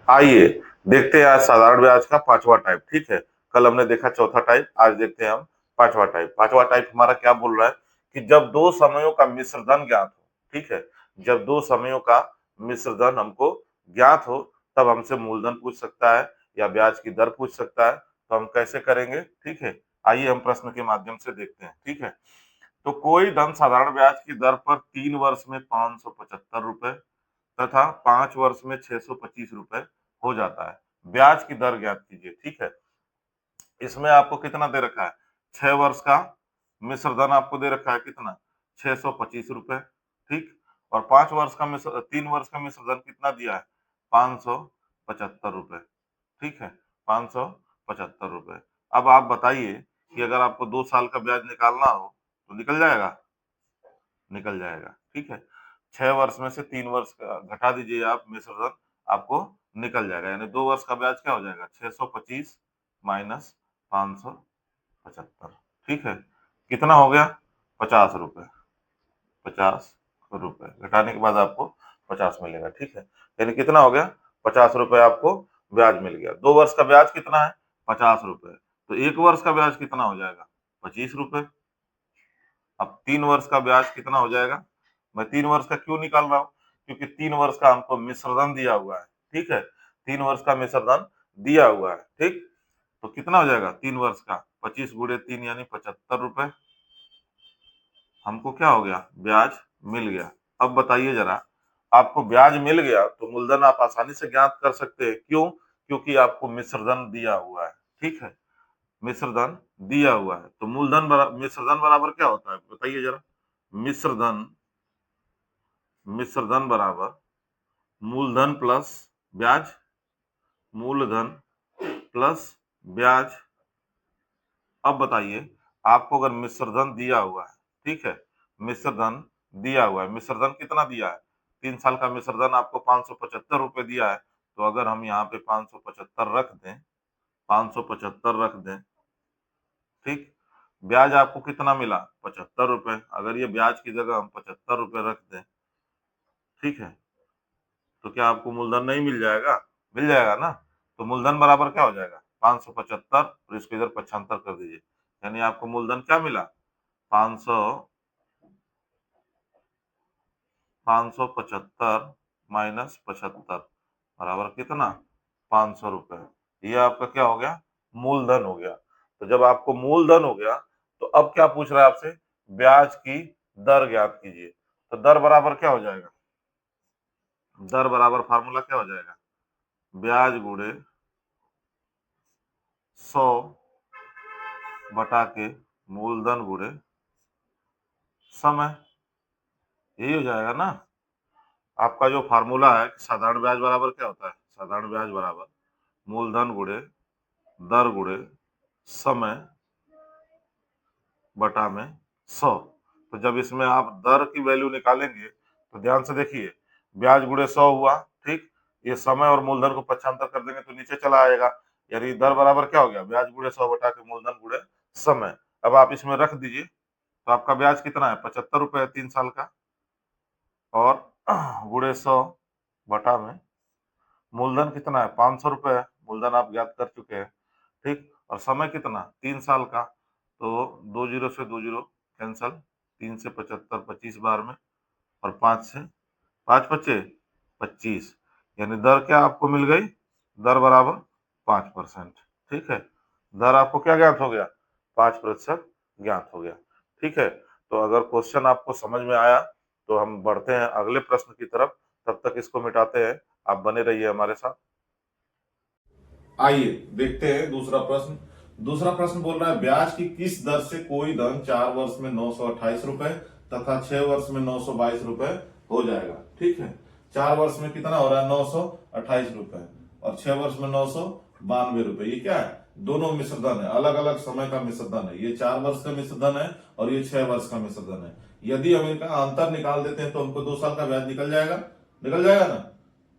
आइए देखते हैं आज साधारण ब्याज का पांचवा टाइप। ठीक है, कल हमने देखा चौथा टाइप, आज देखते हैं हम पांचवा टाइप। पांचवा टाइप हमारा क्या बोल रहा है कि जब दो समयों का मिश्र धन ज्ञात हो। ठीक है, जब दो समयों का मिश्र धन हमको ज्ञात हो तब हमसे मूलधन पूछ सकता है या ब्याज की दर पूछ सकता है। तो हम कैसे करेंगे? ठीक है, आइए हम प्रश्न के माध्यम से देखते हैं। ठीक है, तो कोई धन साधारण ब्याज की दर पर 3 वर्ष में 575 रुपए तथा 5 वर्ष में 625 रुपए हो जाता है। ब्याज की दर ज्ञात कीजिए। ठीक है, इसमें आपको कितना दे रखा है? 6 वर्ष का मिश्र धन आपको दे रखा है कितना? 625 रुपए। ठीक, और 5 वर्ष का मिश्र 3 वर्ष का मिश्र धन कितना दिया है? 575 रुपए। ठीक है, 575 रुपए। अब आप बताइए कि अगर आपको 2 साल का ब्याज निकालना हो तो निकल जाएगा? निकल जाएगा। ठीक है, 6 वर्ष में से 3 वर्ष का घटा दीजिए आप मिश्र धन, आपको निकल जाएगा। यानी 2 वर्ष का ब्याज क्या हो जाएगा? 625 माइनस 575। ठीक है, कितना हो गया? 50 रुपए। 50 रुपए घटाने के बाद आपको 50 मिलेगा। ठीक है, यानी कितना हो गया? 50 रुपए आपको ब्याज मिल गया। 2 वर्ष का ब्याज कितना है? 50 रुपए। तो 1 वर्ष का ब्याज कितना हो जाएगा? 25 रुपए। अब 3 वर्ष का ब्याज कितना हो जाएगा? मैं 3 वर्ष का क्यों निकाल रहा हूँ? क्योंकि 3 वर्ष का हमको मिश्रधन दिया हुआ है। ठीक है, 3 वर्ष का मिश्रधन दिया हुआ है। ठीक, तो कितना हो जाएगा 3 वर्ष का? 25 × 3 यानी 75 रुपए। हमको क्या हो गया? ब्याज मिल गया। अब बताइए जरा, आपको ब्याज मिल गया तो मूलधन आप आसानी से ज्ञात कर सकते हैं। क्यों? क्योंकि आपको मिश्रधन दिया हुआ है। ठीक है, मिश्रधन दिया हुआ है तो मिश्रधन बराबर क्या होता है बताइए जरा? मिश्रधन मिश्रधन बराबर मूलधन प्लस ब्याज। मूलधन प्लस ब्याज। अब बताइए, आपको अगर मिश्रधन दिया हुआ है, ठीक है, मिश्रधन दिया हुआ है, मिश्रधन कितना दिया है? 3 साल का मिश्रधन आपको 575 रुपए दिया है। तो अगर हम यहाँ पे 575 रख दें, 575 रख दें, ठीक, ब्याज आपको कितना मिला? 75 रुपए। अगर ये ब्याज की जगह हम 75 रुपए रख दें, ठीक है, तो क्या आपको मूलधन नहीं मिल जाएगा? मिल जाएगा ना। तो मूलधन बराबर क्या हो जाएगा? 575 और इसको इधर 75 कर दीजिए, यानी आपको मूलधन क्या मिला? 575 माइनस 75 बराबर कितना? 500 रुपए। ये आपका क्या हो गया? मूलधन हो गया। तो जब आपको मूलधन हो गया तो अब क्या पूछ रहा है आपसे? ब्याज की दर ज्ञात कीजिए। तो दर बराबर क्या हो जाएगा? दर बराबर फार्मूला क्या हो जाएगा? ब्याज गुणे 100 बटा के मूलधन गुणे समय। यही हो जाएगा ना। आपका जो फार्मूला है, साधारण ब्याज बराबर क्या होता है? साधारण ब्याज बराबर मूलधन गुणे दर गुणे समय बटा में 100। तो जब इसमें आप दर की वैल्यू निकालेंगे तो ध्यान से देखिए, ब्याज गुणे 100 हुआ, ठीक, ये समय और मूलधन को पक्षांतर कर देंगे तो नीचे चला आएगा। यानी दर बराबर क्या हो गया? ब्याज गुणे 100 बटा के मूलधन गुणे समय। अब आप इसमें रख दीजिए तो आपका ब्याज कितना है? 75 रुपए है 3 साल का, और गुणे 100 बटा में मूलधन कितना है? 500 रुपए है। मूलधन आप ज्ञात कर चुके हैं। ठीक, और समय कितना? 3 साल का। तो 2 जीरो से 2 जीरो कैंसल, 3 से 75, 25 बार में, और 5 से 5 पच्चे 25। यानी दर क्या आपको मिल गई? दर बराबर 5%। ठीक है, दर आपको क्या ज्ञात हो गया? 5% ज्ञात हो गया। ठीक है, तो अगर क्वेश्चन आपको समझ में आया तो हम बढ़ते हैं अगले प्रश्न की तरफ। तब तक इसको मिटाते हैं, आप बने रहिए हमारे साथ। आइए देखते हैं दूसरा प्रश्न। दूसरा प्रश्न बोल रहा है, ब्याज की किस दर से कोई धन 4 वर्ष में 928 रुपए तथा 6 वर्ष में 922 रुपए हो जाएगा। ठीक है, 4 वर्ष में कितना हो रहा है? 928 रुपए, और 6 वर्ष में 992 रुपए। ये क्या है? दोनों मिश्रधन है, अलग अलग समय का मिश्रधन है। ये 4 वर्ष का मिश्रधन है और ये 6 वर्ष का मिश्रधन है। यदि हम इनका अंतर निकाल देते हैं तो हमको 2 साल का ब्याज निकल जाएगा। निकल जाएगा ना?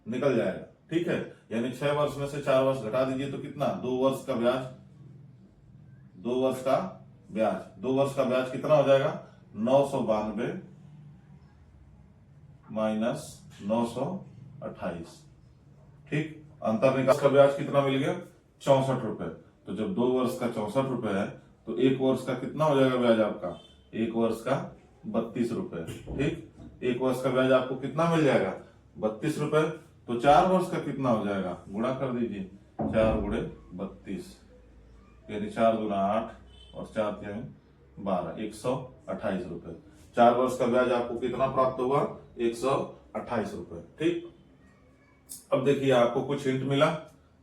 निकल जाएगा। ठीक है, यानी 6 वर्ष में से 4 वर्ष घटा दीजिए तो कितना? 2 वर्ष का ब्याज। 2 वर्ष का ब्याज, 2 वर्ष का ब्याज कितना हो जाएगा? 992 माइनस 928। ठीक, अंतर निकाल का ब्याज कितना मिल गया, 64 रुपए। तो जब 2 वर्ष का 64 रुपए है तो 1 वर्ष का कितना हो जाएगा ब्याज आपका, 1 वर्ष का 32 रुपए। ठीक, 1 वर्ष का ब्याज आपको कितना मिल जाएगा, 32 रुपए। तो 4 वर्ष का कितना हो जाएगा, गुणा कर दीजिए, 4 गुणे 32, यानी 4 दूना 8 और 4 तिहाई 12, 128 रुपए। 4 वर्ष का ब्याज आपको कितना प्राप्त हुआ, 128 रुपए। ठीक, अब देखिए आपको कुछ हिंट मिला,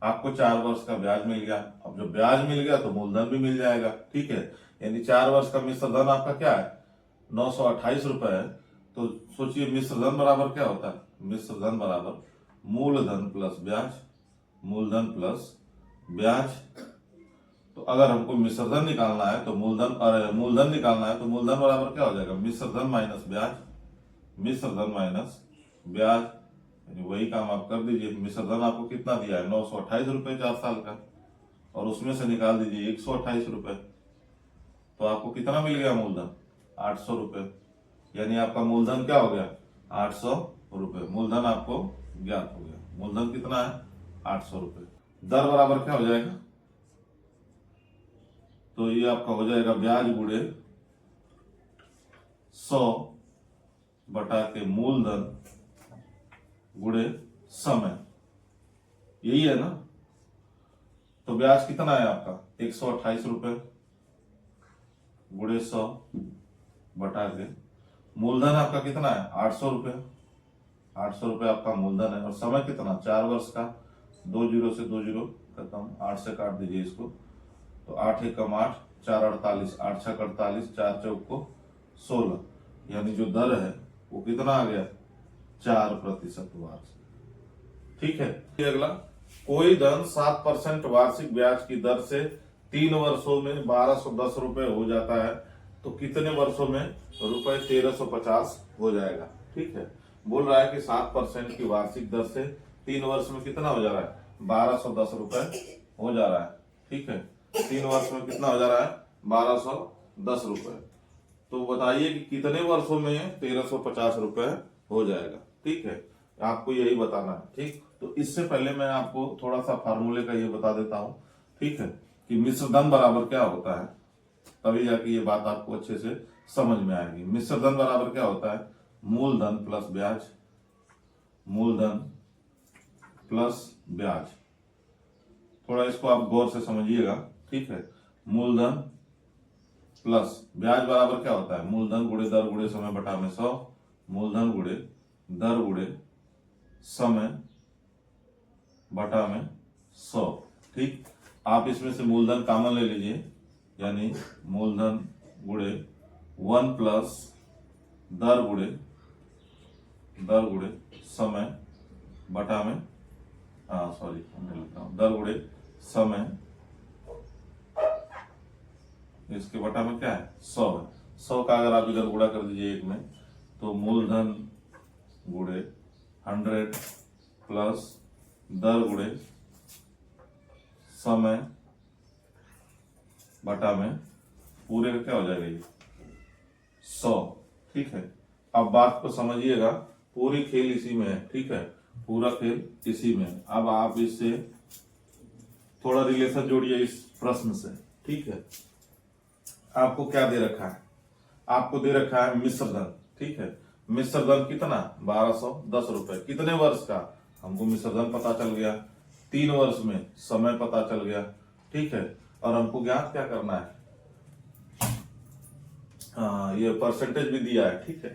आपको 4 वर्ष का ब्याज मिल गया। अब जब ब्याज मिल गया तो मूलधन भी मिल जाएगा। ठीक है, यानी 4 वर्ष का मिश्र धन आपका क्या है, 928 रुपए है। तो सोचिए मिश्र धन बराबर क्या होता है, मिश्र धन बराबर मूलधन प्लस ब्याज, मूलधन प्लस ब्याज। तो अगर हमको मिश्रधन निकालना है तो मूलधन निकालना है तो मूलधन बराबर क्या हो जाएगा, मिश्रधन माइनस ब्याज, मिश्रधन माइनस ब्याज, यानी वही काम आप कर दीजिए। मिश्रधन आपको कितना दिया है, 928 रुपए 4 साल का, और उसमें से निकाल दीजिए 128 रुपए। तो आपको कितना मिल गया मूलधन, 800 रुपए। यानी आपका मूलधन क्या हो गया, 800 रुपए। मूलधन आपको ज्ञात हो गया, मूलधन कितना है, 800 रुपए। दर बराबर क्या हो जाएगा, तो ये आपका हो जाएगा ब्याज गुणे 100 बटा के मूलधन गुणे समय, यही है ना। तो ब्याज कितना है आपका, 128 रुपए गुणे 100 बटा के मूलधन आपका कितना है, 800 रुपए। 800 रुपए आपका मूलधन है, और समय कितना, 4 वर्ष का। 2 जीरो से 2 जीरो खत्म, 8 से काट दीजिए इसको, तो 8 एकम 8, 4 48, 8 छक 48, 4 चौक को 16, यानी जो दर है वो कितना आ गया, 4% वार्षिक। ठीक है, अगला, कोई धन 7% वार्षिक ब्याज की दर से 3 वर्षों में 1210 रुपए हो जाता है, तो कितने वर्षों में रुपए 1350 हो जाएगा। ठीक है, बोल रहा है कि 7% की वार्षिक दर से 3 वर्ष में कितना हो जा रहा है, 1210 रुपए हो जा रहा है। ठीक है, 3 वर्ष में कितना हो जा रहा है, 1210 रुपए। तो बताइए कि कितने वर्षों में 1350 रुपए हो जाएगा। ठीक है, आपको यही बताना है। ठीक, तो इससे पहले मैं आपको थोड़ा सा फार्मूले का ये बता देता हूं। ठीक है, कि मिश्र धन बराबर क्या होता है, तभी जाके ये बात आपको अच्छे से समझ में आएगी। मिश्र धन बराबर क्या होता है, मूलधन प्लस ब्याज, मूलधन प्लस ब्याज। थोड़ा इसको आप गौर से समझिएगा। ठीक है, मूलधन प्लस ब्याज बराबर क्या होता है, मूलधन गुणे दर गुणे समय बटा में 100, मूलधन गुणे दर गुणे समय बटा में 100। ठीक, आप इसमें से मूलधन कॉमन ले लीजिए, यानी मूलधन गुणे 1 प्लस दर गुणे समय बटा में, सॉरी लिखता हूं, दर गुणे समय, इसके बटा में क्या है, 100 है। 100 का अगर आप इधर गुणा कर दीजिए 1 में, तो मूलधन गुणे 100 प्लस दर गुणे समय बटा में पूरे का क्या हो जाएगा, ये 100। ठीक है, अब बात को समझिएगा, पूरी खेल इसी में है। ठीक है, पूरा खेल इसी में है। अब आप इससे थोड़ा रिलेशन जोड़िए इस प्रश्न से। ठीक है, आपको क्या दे रखा है, आपको दे रखा है मिश्र धन। ठीक है, मिश्र धन कितना, 1210 रुपए। कितने वर्ष का, हमको मिश्र धन पता चल गया, 3 वर्ष में समय पता चल गया। ठीक है, और हमको ज्ञात क्या करना है, ये परसेंटेज भी दिया है। ठीक है,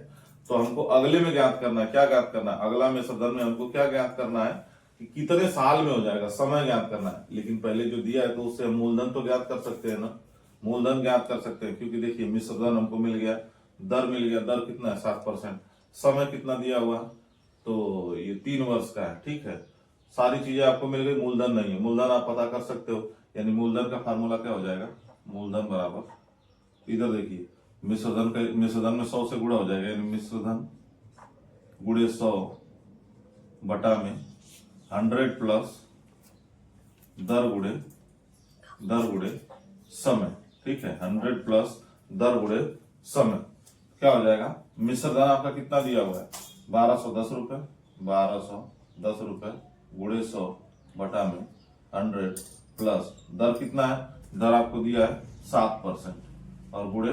तो हमको अगले में ज्ञात करना है, क्या ज्ञात करना है, अगला मिश्र धन में हमको क्या ज्ञात करना है कि कितने साल में हो जाएगा, समय ज्ञात करना है। लेकिन पहले जो दिया है तो उससे हम मूलधन तो ज्ञात कर सकते हैं ना, मूलधन ज्ञात कर सकते हैं, क्योंकि देखिए मिश्र धन हमको मिल गया, दर मिल गया, दर कितना है 7%, समय कितना दिया हुआ, तो ये 3 वर्ष का है। ठीक है, सारी चीजें आपको मिल गई, मूलधन नहीं है, मूलधन आप पता कर सकते हो, यानी मूलधन का फार्मूला क्या हो जाएगा, मूलधन बराबर, इधर देखिए मिश्रधन में 100 से गुणा हो जाएगा, यानी मिश्रधन गुणे 100 बटा में 100 प्लस दर गुणे समय। ठीक है, 100 प्लस दर गुणे समय क्या हो जाएगा, मिश्रधन आपका कितना दिया हुआ है, 1210 रुपए, 1210 रुपए गुणे 100 बटा में 100 प्लस दर कितना है, दर आपको दिया है 7% और गुणे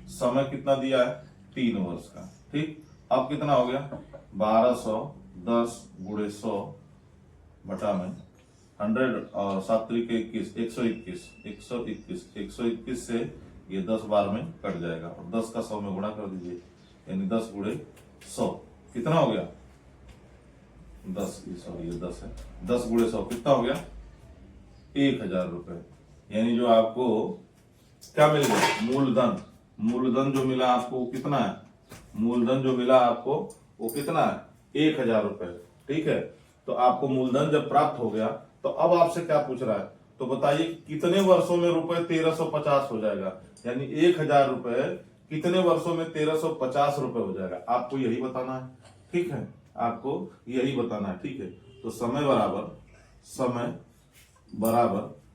समय कितना दिया है 3 वर्ष का। ठीक, अब कितना हो गया 1210 गुणे 100 बटा में 100 और 7 तरीके 21, 121 से ये 10 बार में कट जाएगा और 10 का 100 में गुणा कर दीजिए, यानी 10 गुणे 100 कितना हो गया 10, सॉरी ये 10 है, 10 गुणे 100 कितना हो गया 1000 रुपए। यानी जो आपको क्या मिल गया मूलधन, मूलधन जो मिला आपको वो कितना है, मूलधन जो मिला आपको वो कितना है 1000 रुपए। ठीक है, तो आपको मूलधन जब प्राप्त हो गया तो अब आपसे क्या पूछ रहा है, तो बताइए कितने वर्षों में रुपए 1350 हो जाएगा, यानी 1000 रुपए कितने वर्षों में 1350 रुपए हो जाएगा, आपको यही बताना है। ठीक है, आपको यही बताना है। ठीक है, तो समय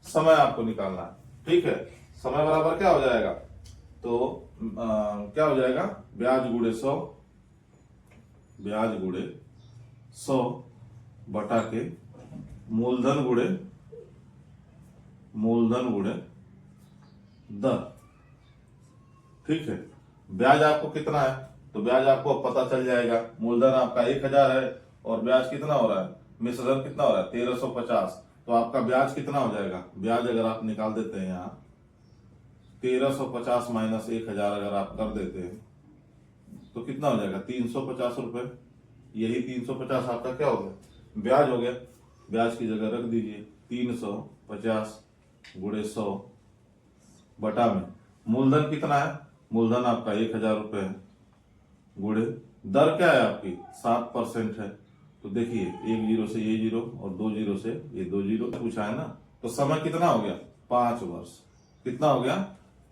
समय आपको निकालना है। ठीक है, समय बराबर क्या हो जाएगा, तो क्या हो जाएगा ब्याज गुणे 100 बटा के मूलधन गुणे दर। ठीक है, ब्याज आपको कितना है, तो ब्याज आपको अब पता चल जाएगा, मूलधन आपका 1000 है और ब्याज कितना हो रहा है, मिश्रधन कितना हो रहा है 1350, तो आपका ब्याज कितना हो जाएगा, ब्याज अगर आप निकाल देते हैं यहाँ 1350 माइनस 1000 अगर आप कर देते हैं तो कितना हो जाएगा 350 रुपए। यही 350 आपका क्या हो गया ब्याज हो गया, ब्याज की जगह रख दीजिए 350 गुणे 100 बटा में मूलधन कितना है, मूलधन आपका 1000 रुपए है, गुणे दर क्या है आपकी 7% है। तो देखिए 1 जीरो से ये जीरो और 2 जीरो से ये 2 जीरो पूछा है ना, तो समय कितना हो गया 5 वर्ष, कितना हो गया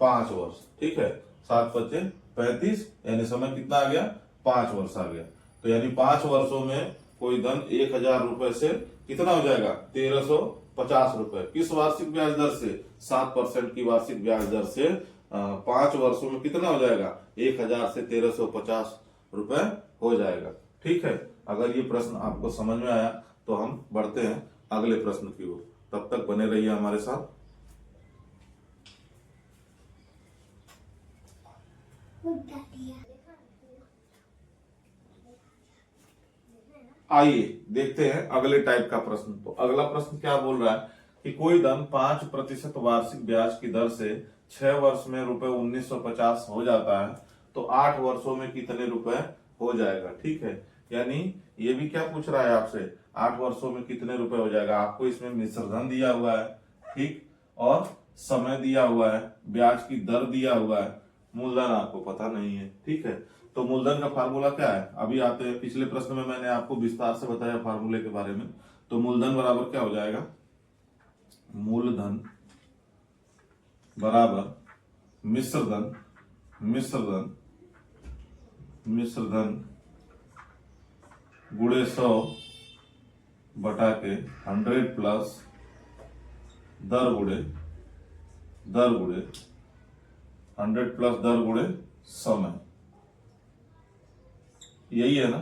5 वर्ष। ठीक है, 7 × 5 = 35, यानी समय कितना आ गया 5 वर्ष आ गया। तो यानी 5 वर्षों में कोई धन 1000 रुपए से कितना हो जाएगा 1350 रुपए, किस वार्षिक ब्याज दर से 7% की वार्षिक ब्याज दर से 5 वर्षों में कितना हो जाएगा 1000 से 1350 रुपए हो जाएगा। ठीक है, अगर ये प्रश्न आपको समझ में आया तो हम बढ़ते हैं अगले प्रश्न की ओर, तब तक बने रहिए हमारे साथ। आइए देखते हैं अगले टाइप का प्रश्न। तो अगला प्रश्न क्या बोल रहा है कि कोई धन 5% वार्षिक ब्याज की दर से 6 वर्ष में रुपए 1950 हो जाता है, तो 8 वर्षों में कितने रुपए हो जाएगा। ठीक है, यानी ये भी क्या पूछ रहा है आपसे 8 वर्षों में कितने रुपए हो जाएगा। आपको इसमें मिश्रधन दिया हुआ है, ठीक, और समय दिया हुआ है, ब्याज की दर दिया हुआ है, मूलधन आपको पता नहीं है। ठीक है, तो मूलधन का फार्मूला क्या है, अभी आते हैं, पिछले प्रश्न में मैंने आपको विस्तार से बताया फार्मूले के बारे में। तो मूलधन बराबर क्या हो जाएगा, मूलधन बराबर मिश्रधन गुणे 100 बटा के 100 प्लस दर गुणे 100 प्लस दर गुणे समय, यही है ना।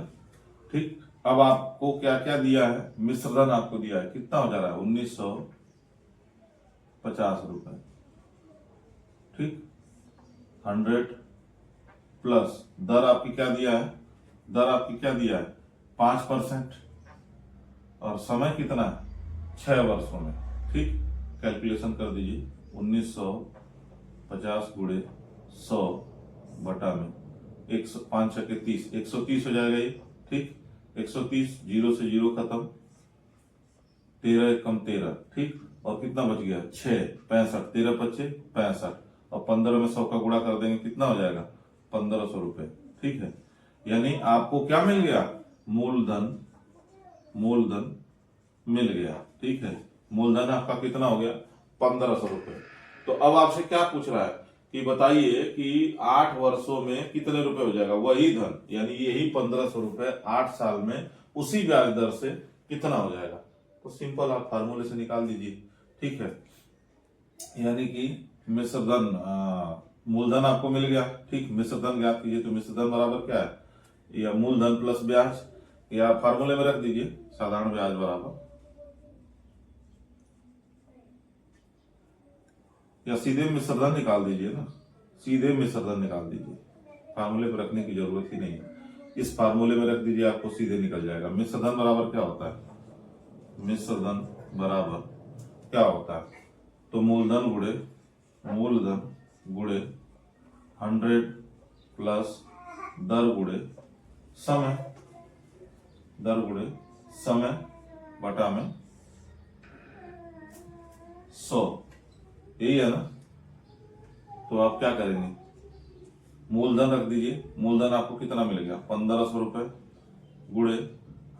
ठीक, अब आपको क्या क्या दिया है, मिश्रधन आपको दिया है, कितना हो जा रहा है 1950 रुपए। ठीक, 100 प्लस दर आपकी क्या दिया है, दर आपकी क्या दिया है 5%, और समय कितना है 6 वर्षों में। ठीक, कैलकुलेशन कर दीजिए 1950 गुणे 100 बटा में 5 × 30, 130 हो जाएगा ये। ठीक, 130, 0 से 0 खत्म, 13 × 13, ठीक, और कितना बच गया 6, 65, 13 × 5 = 65, और 15 में 100 का गुणा कर देंगे कितना हो जाएगा 1500 रुपए। ठीक है, यानी आपको क्या मिल गया, मूलधन मिल गया। ठीक है, मूलधन आपका कितना हो गया 1500 रुपए। तो अब आपसे क्या पूछ रहा है कि बताइए कि 8 वर्षों में कितने रुपए हो जाएगा, वही धन, यानी यही 1500 रुपए 8 साल में उसी ब्याज दर से कितना हो जाएगा। तो सिंपल आप फार्मूले से निकाल दीजिए। ठीक है, यानी कि मिश्रधन मूलधन आपको मिल गया। ठीक, मिश्रधन ज्ञात कीजिए, तो मिश्रधन बराबर क्या है, या मूलधन प्लस ब्याज, या फार्मूले में रख दीजिए साधारण ब्याज बराबर या सीधे मिश्र धन निकाल दीजिए ना, सीधे मिश्र धन निकाल दीजिए, फार्मूले पर रखने की जरूरत ही नहीं है। इस फार्मूले में रख दीजिए, आपको सीधे निकल जाएगा। मिश्र धन बराबर क्या होता है, मिश्र धन बराबर क्या होता है, तो मूलधन गुणे 100 प्लस दर गुणे समय बटा में 100, यही है ना। तो आप क्या करेंगे, मूलधन रख दीजिए। मूलधन आपको कितना मिलेगा, 1500 रुपए गुणे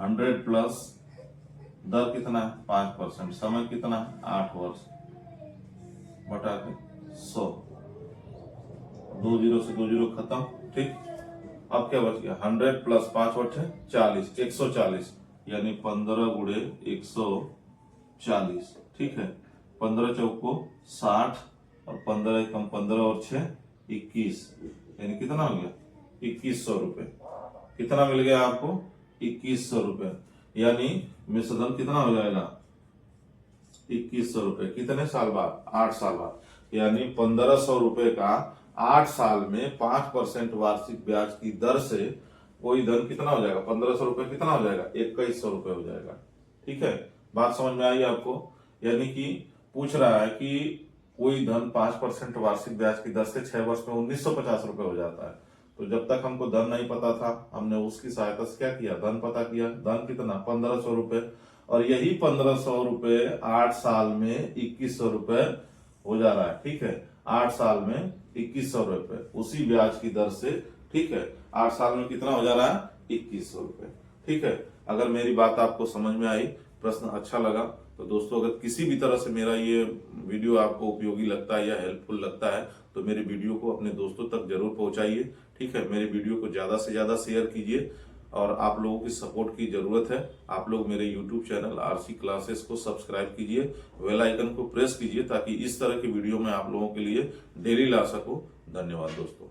100 प्लस दर कितना है 5%, समय कितना है 8 वर्ष बटा के 100, 2 जीरो से 2 जीरो खत्म, ठीक। अब क्या बच गया, 100 प्लस 5 बटे 40, 140, यानी 15 गुणे 140, ठीक है। 15 चौको 60 और 15 कम 15 और 6 21, यानी कितना हो गया 2100 रुपए। कितना मिल गया आपको 2100 रुपए, यानी मिश्र धन कितना हो जाएगा 2100 रुपए। कितने साल बाद, 8 साल बाद, यानी 1500 रुपए का 8 साल में 5% वार्षिक ब्याज की दर से कोई धन कितना हो जाएगा, 1500 रुपए कितना हो जाएगा 2100 रुपए हो जाएगा, ठीक है। बात समझ में आई आपको, यानी कि पूछ रहा है कि कोई धन 5% वार्षिक ब्याज की दर से 6 वर्ष में 1950 रुपए हो जाता है। तो जब तक हमको धन नहीं पता था, हमने उसकी सहायता से क्या किया, धन पता किया। धन कितना 1500 रुपए, और यही 1500 रुपए 8 साल में 2100 रुपए हो जा रहा है, ठीक है। 8 साल में 2100 रुपए उसी ब्याज की दर से, ठीक है। 8 साल में कितना हो जा रहा है 2100 रुपए, ठीक है। अगर मेरी बात आपको समझ में आई, प्रश्न अच्छा लगा, तो दोस्तों अगर किसी भी तरह से मेरा ये वीडियो आपको उपयोगी लगता है या हेल्पफुल लगता है, तो मेरे वीडियो को अपने दोस्तों तक जरूर पहुंचाइए, ठीक है। मेरे वीडियो को ज्यादा से ज्यादा शेयर कीजिए, और आप लोगों की सपोर्ट की जरूरत है। आप लोग मेरे यूट्यूब चैनल आरसी क्लासेस को सब्सक्राइब कीजिए, बेल आइकन को प्रेस कीजिए, ताकि इस तरह की वीडियो मैं आप लोगों के लिए डेली ला सकूं। धन्यवाद दोस्तों।